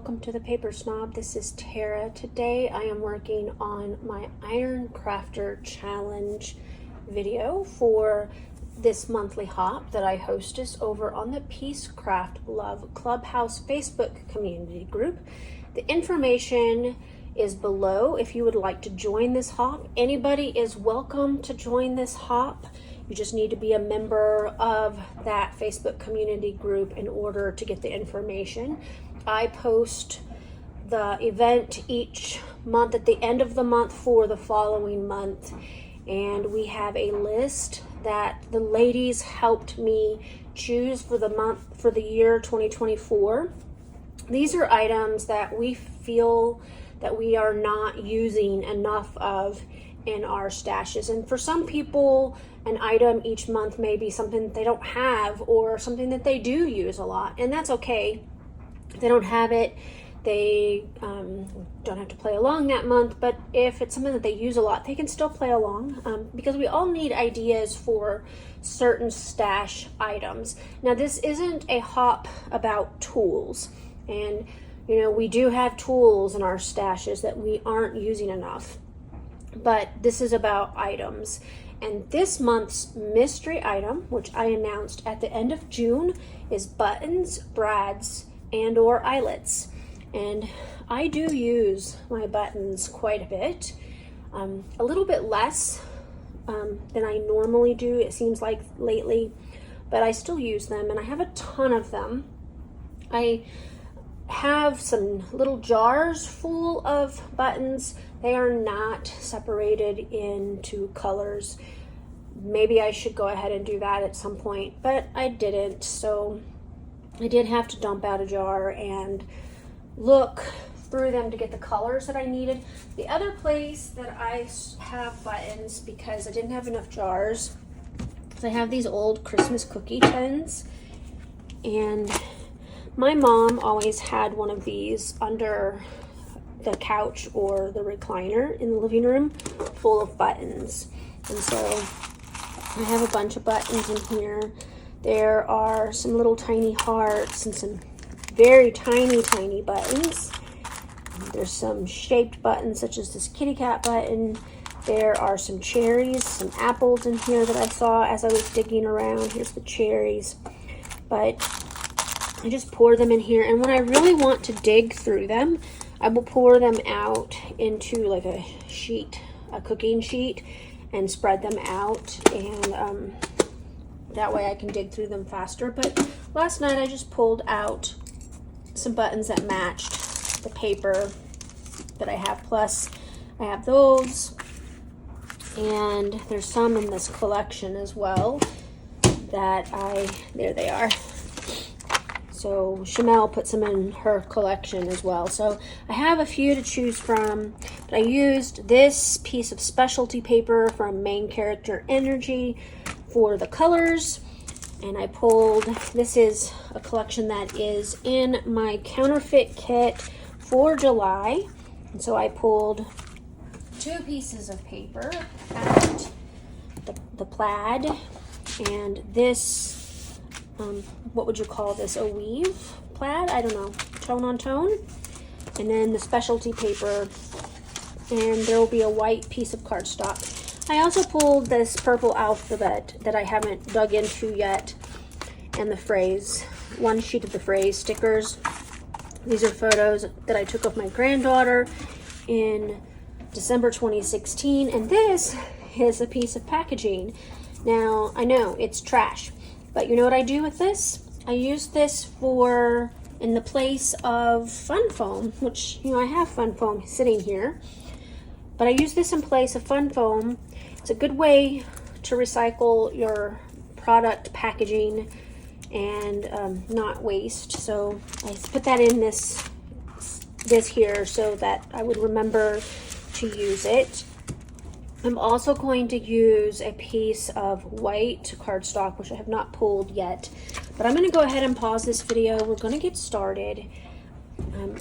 welcome to the Paper Snob. This is Tara. Today I am working on my Iron Crafter Challenge video for this monthly hop that I hostess over on the Peace Craft Love Clubhouse Facebook community group. The information is below if you would like to join this hop. Anybody is welcome to join this hop. You just need to be a member of that Facebook community group in order to get the information. I post the event each month at the end of the month for the following month. And we have a list that the ladies helped me choose for the month, for the year 2024. These are items that we feel that we are not using enough of in our stashes. And for some people, an item each month may be something that they don't have or something that they do use a lot, and that's okay. If they don't have it, they don't have to play along that month, but if it's something that they use a lot, they can still play along because we all need ideas for certain stash items. Now, this isn't a hop about tools, and you know, we do have tools in our stashes that we aren't using enough, but this is about items. And this month's mystery item, which I announced at the end of June, is buttons, brads, and or eyelets. And I do use my buttons quite a bit, a little bit less than I normally do, it seems like lately, but I still use them, and I have a ton of them. I have some little jars full of buttons. They are not separated into colors. Maybe I should go ahead and do that at some point, but I didn't, so I did have to dump out a jar and look through them to get the colors that I needed. The other place that I have buttons, because I didn't have enough jars, is I have these old Christmas cookie tins, and my mom always had one of these under the couch or the recliner in the living room full of buttons. And so I have a bunch of buttons in here. There are some little tiny hearts and some very tiny buttons. There's some shaped buttons such as this kitty cat button. There are some cherries, some apples in here that I saw as I was digging around. Here's the cherries. But I just pour them in here, and when I really want to dig through them, I will pour them out into like a sheet, a cooking sheet, and spread them out, and that way I can dig through them faster. But last night I just pulled out some buttons that matched the paper that I have, plus I have those, and there's some in this collection as well that there they are. So Shamel put some in her collection as well. So I have a few to choose from, but I used this piece of specialty paper from Main Character Energy for the colors. And I pulled, this is a collection that is in my counterfeit kit for July. And so I pulled two pieces of paper out, the plaid, and this, what would you call this, a weave plaid? I don't know, tone on tone. And then the specialty paper, and there will be a white piece of cardstock. I also pulled this purple alphabet that I haven't dug into yet, and the phrase, one sheet of the phrase stickers. These are photos that I took of my granddaughter in December 2016, and this is a piece of packaging. Now, I know it's trash, but you know what I do with this? I use this for in the place of fun foam, which, you know, I have fun foam sitting here, but I use this in place of fun foam. It's a good way to recycle your product packaging and not waste. So I put that in this here so that I would remember to use it. I'm also going to use a piece of white cardstock, which I have not pulled yet, but I'm going to go ahead and pause this video. We're going to get started.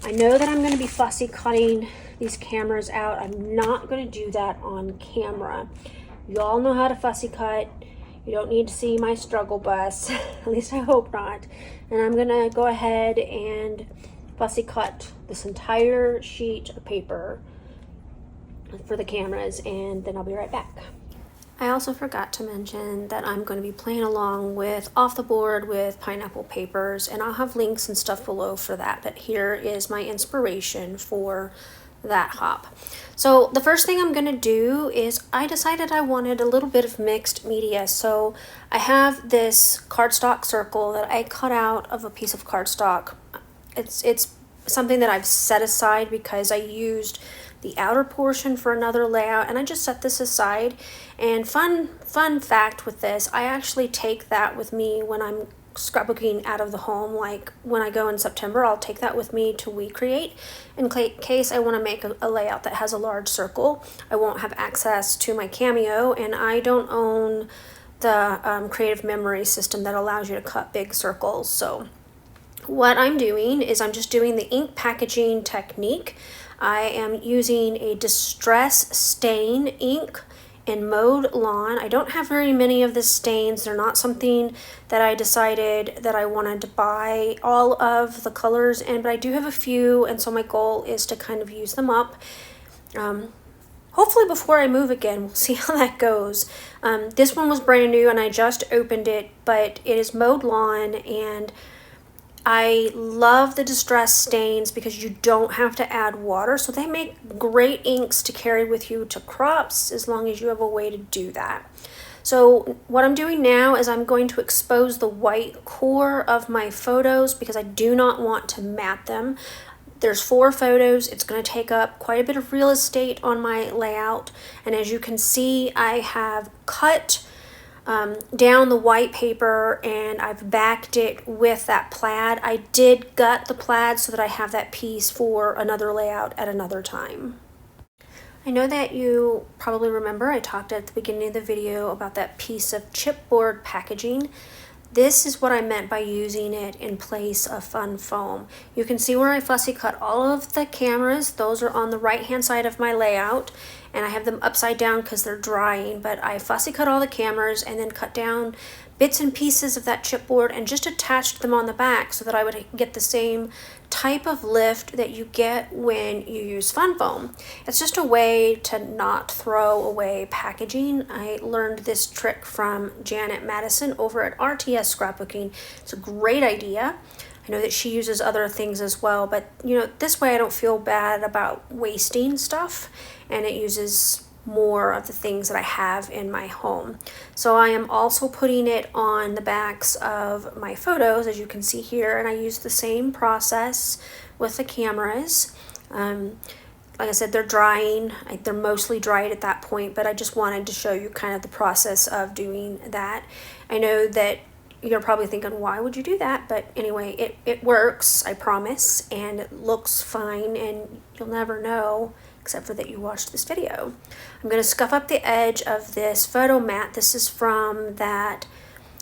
I know that I'm going to be fussy cutting these cameras out. I'm not going to do that on camera. You all know how to fussy cut. You don't need to see my struggle bus, at least I hope not. And I'm going to go ahead and fussy cut this entire sheet of paper for the cameras, and then I'll be right back. I also forgot to mention that I'm going to be playing along with Off the Board with pineapple papers, and I'll have links and stuff below for that, but here is my inspiration for that hop. So the first thing I'm going to do is I decided I wanted a little bit of mixed media. So I have this cardstock circle that I cut out of a piece of cardstock. It's something that I've set aside because I used the outer portion for another layout, and I just set this aside. And fun fact with this, I actually take that with me when I'm scrapbooking out of the home. Like when I go in September, I'll take that with me to WeCreate in case I want to make a layout that has a large circle. I won't have access to my Cameo, and I don't own the creative memory system that allows you to cut big circles. So what I'm doing is I'm just doing the ink packaging technique. I am using a Distress Stain ink in Mode Lawn. I don't have very many of the stains. They're not something that I decided that I wanted to buy all of the colors in, but I do have a few, and so my goal is to kind of use them up. Hopefully before I move again. We'll see how that goes. This one was brand new and I just opened it, but it is Mode Lawn, and I love the Distress stains because you don't have to add water, so they make great inks to carry with you to crops as long as you have a way to do that. So what I'm doing now is I'm going to expose the white core of my photos because I do not want to matte them. There's 4 photos. It's going to take up quite a bit of real estate on my layout, and as you can see, I have cut down the white paper and I've backed it with that plaid. I did gut the plaid so that I have that piece for another layout at another time. I know that you probably remember I talked at the beginning of the video about that piece of chipboard packaging. This is what I meant by using it in place of fun foam. You can see where I fussy cut all of the cameras. Those are on the right hand side of my layout, and I have them upside down because they're drying, but I fussy cut all the cameras and then cut down bits and pieces of that chipboard and just attached them on the back so that I would get the same type of lift that you get when you use fun foam. It's just a way to not throw away packaging. I learned this trick from Janet Madison over at RTS Scrapbooking. It's a great idea. I know that she uses other things as well, but you know, this way I don't feel bad about wasting stuff, and it uses more of the things that I have in my home. So I am also putting it on the backs of my photos, as you can see here, and I use the same process with the cameras. Like I said, they're drying. They're mostly dried at that point, but I just wanted to show you kind of the process of doing that. I know that you're probably thinking, why would you do that? But anyway, it works, I promise, and it looks fine, and you'll never know except for that you watched this video. I'm going to scuff up the edge of this photo mat. This is from that,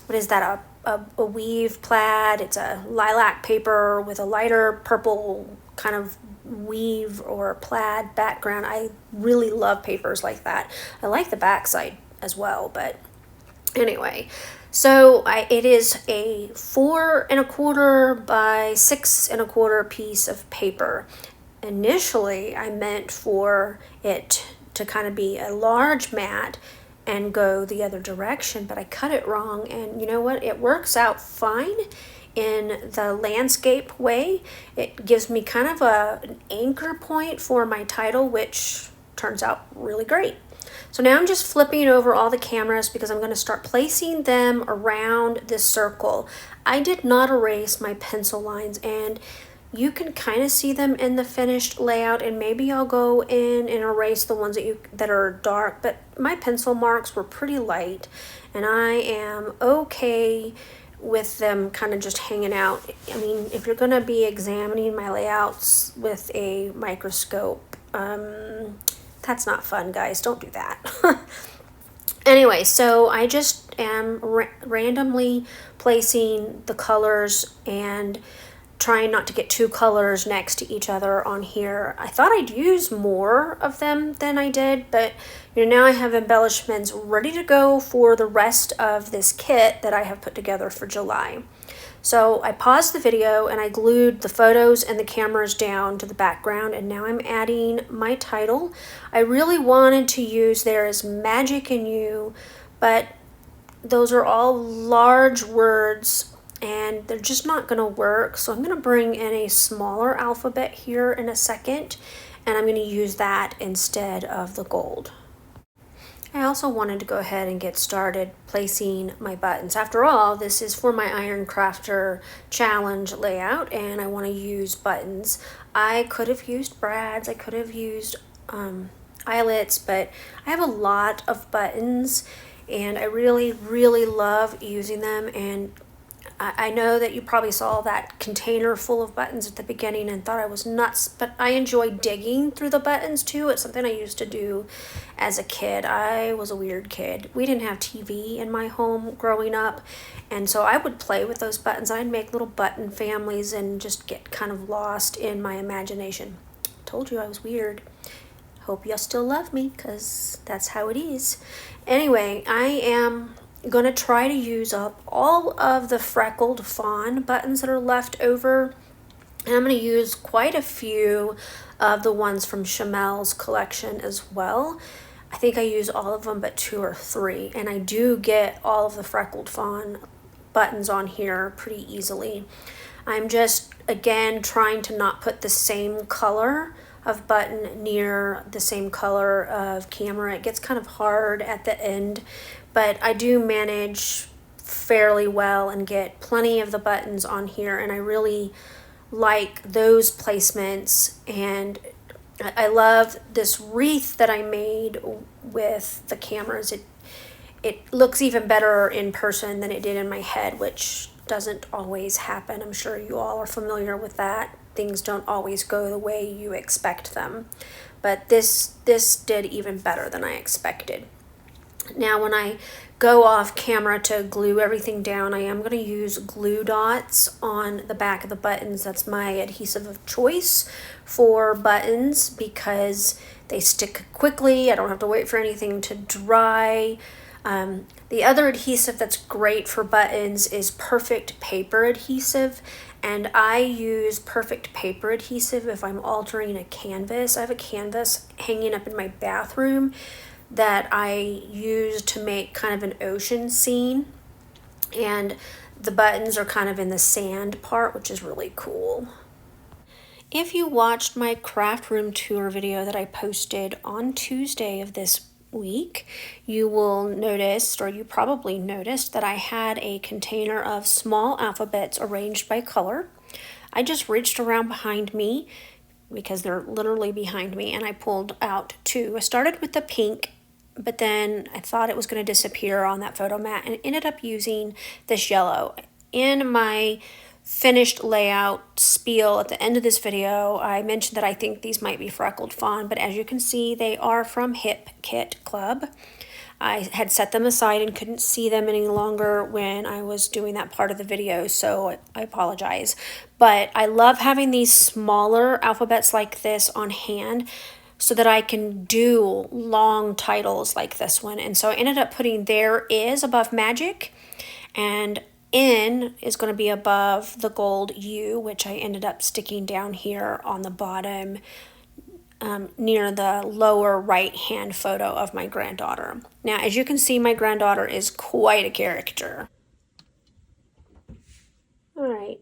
what is that, a weave plaid. It's a lilac paper with a lighter purple kind of weave or plaid background. I really love papers like that. I like the backside as well, but anyway. So it is a 4 1/4 by 6 1/4 piece of paper. Initially, I meant for it to kind of be a large mat and go the other direction, but I cut it wrong, and you know what? It works out fine in the landscape way. It gives me kind of an anchor point for my title, which turns out really great. So now I'm just flipping over all the cameras because I'm going to start placing them around this circle. I did not erase my pencil lines, and you can kind of see them in the finished layout, and maybe I'll go in and erase the ones that are dark, but my pencil marks were pretty light, and I am okay with them kind of just hanging out. I mean, if you're going to be examining my layouts with a microscope, that's not fun, guys. Don't do that. Anyway, so I just am randomly placing the colors and trying not to get 2 colors next to each other on here. I thought I'd use more of them than I did, but you know, now I have embellishments ready to go for the rest of this kit that I have put together for July. So I paused the video and I glued the photos and the cameras down to the background, and now I'm adding my title. I really wanted to use "There is magic in you," but those are all large words and they're just not going to work. So I'm going to bring in a smaller alphabet here in a second, and I'm going to use that instead of the gold. I also wanted to go ahead and get started placing my buttons. After all, this is for my Iron Crafter challenge layout, and I want to use buttons. I could have used brads, I could have used eyelets, but I have a lot of buttons and I really love using them. And I know that you probably saw that container full of buttons at the beginning and thought I was nuts, but I enjoy digging through the buttons too. It's something I used to do as a kid. I was a weird kid. We didn't have TV in my home growing up, and so I would play with those buttons. I'd make little button families and just get kind of lost in my imagination. Told you I was weird. Hope you still love me, because that's how it is. Anyway, I am gonna try to use up all of the freckled fawn buttons that are left over, and I'm gonna use quite a few of the ones from Chamel's collection as well. I think I use all of them but 2 or 3, and I do get all of the freckled fawn buttons on here pretty easily. I'm just, again, trying to not put the same color of button near the same color of camera. It gets kind of hard at the end, but I do manage fairly well and get plenty of the buttons on here, and I really like those placements. And I love this wreath that I made with the cameras. It looks even better in person than it did in my head, which doesn't always happen. I'm sure you all are familiar with that. Things don't always go the way you expect them, but this did even better than I expected. Now when I go off camera to glue everything down, I am going to use glue dots on the back of the buttons. That's my adhesive of choice for buttons because they stick quickly. I don't have to wait for anything to dry. The other adhesive that's great for buttons is Perfect Paper adhesive, and I use Perfect Paper adhesive if I'm altering a canvas. I have a canvas hanging up in my bathroom that I use to make kind of an ocean scene, and the buttons are kind of in the sand part, which is really cool. If you watched my craft room tour video that I posted on Tuesday of this week, you will notice, or you probably noticed, that I had a container of small alphabets arranged by color. I just reached around behind me, because they're literally behind me, and I pulled out 2. I started with the pink, but then I thought it was going to disappear on that photo mat and ended up using this yellow. In my finished layout spiel at the end of this video, I mentioned that I think these might be freckled fawn, but as you can see, they are from Hip Kit Club. I had set them aside and couldn't see them any longer when I was doing that part of the video, so I apologize. But I love having these smaller alphabets like this on hand so that I can do long titles like this one. And so I ended up putting "There is" above magic, and "in" is going to be above the gold U, which I ended up sticking down here on the bottom near the lower right hand photo of my granddaughter. Now, as you can see, my granddaughter is quite a character. All right,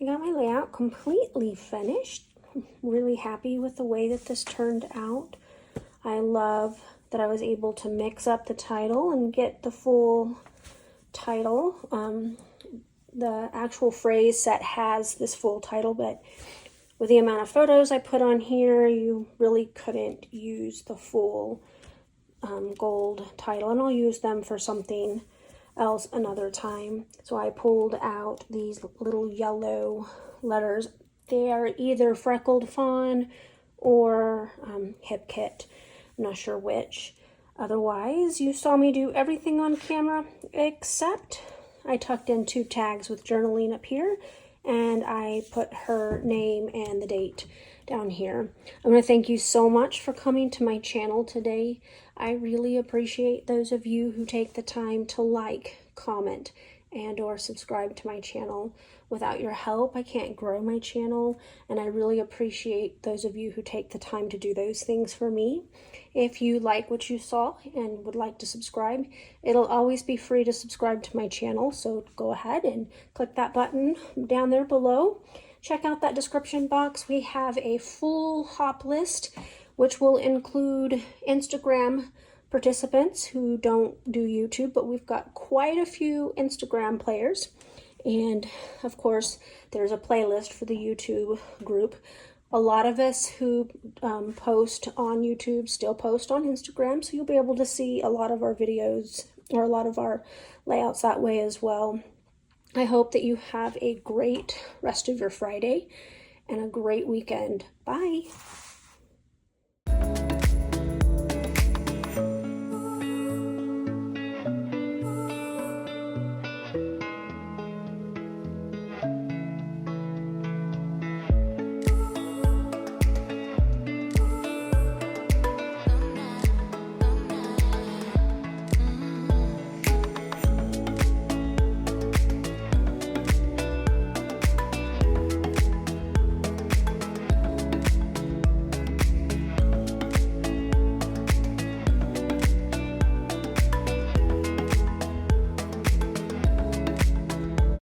I got my layout completely finished. I'm really happy with the way that this turned out. I love that I was able to mix up the title and get the full title. The actual phrase set has this full title, but with the amount of photos I put on here, you really couldn't use the full gold title, and I'll use them for something else another time. So I pulled out these little yellow letters. They are either freckled fawn or Hip Kit. I'm not sure which. Otherwise, you saw me do everything on camera except I tucked in 2 tags with journaling up here, and I put her name and the date down here. I want to thank you so much for coming to my channel today. I really appreciate those of you who take the time to like, comment, and or subscribe to my channel. Without your help, I can't grow my channel, and I really appreciate those of you who take the time to do those things for me. If you like what you saw and would like to subscribe, it'll always be free to subscribe to my channel, so go ahead and click that button down there below. Check out that description box. We have a full hop list, which will include Instagram participants who don't do YouTube, but we've got quite a few Instagram players. And of course, there's a playlist for the YouTube group. A lot of us who post on YouTube still post on Instagram, so you'll be able to see a lot of our videos or a lot of our layouts that way as well. I hope that you have a great rest of your Friday and a great weekend. Bye.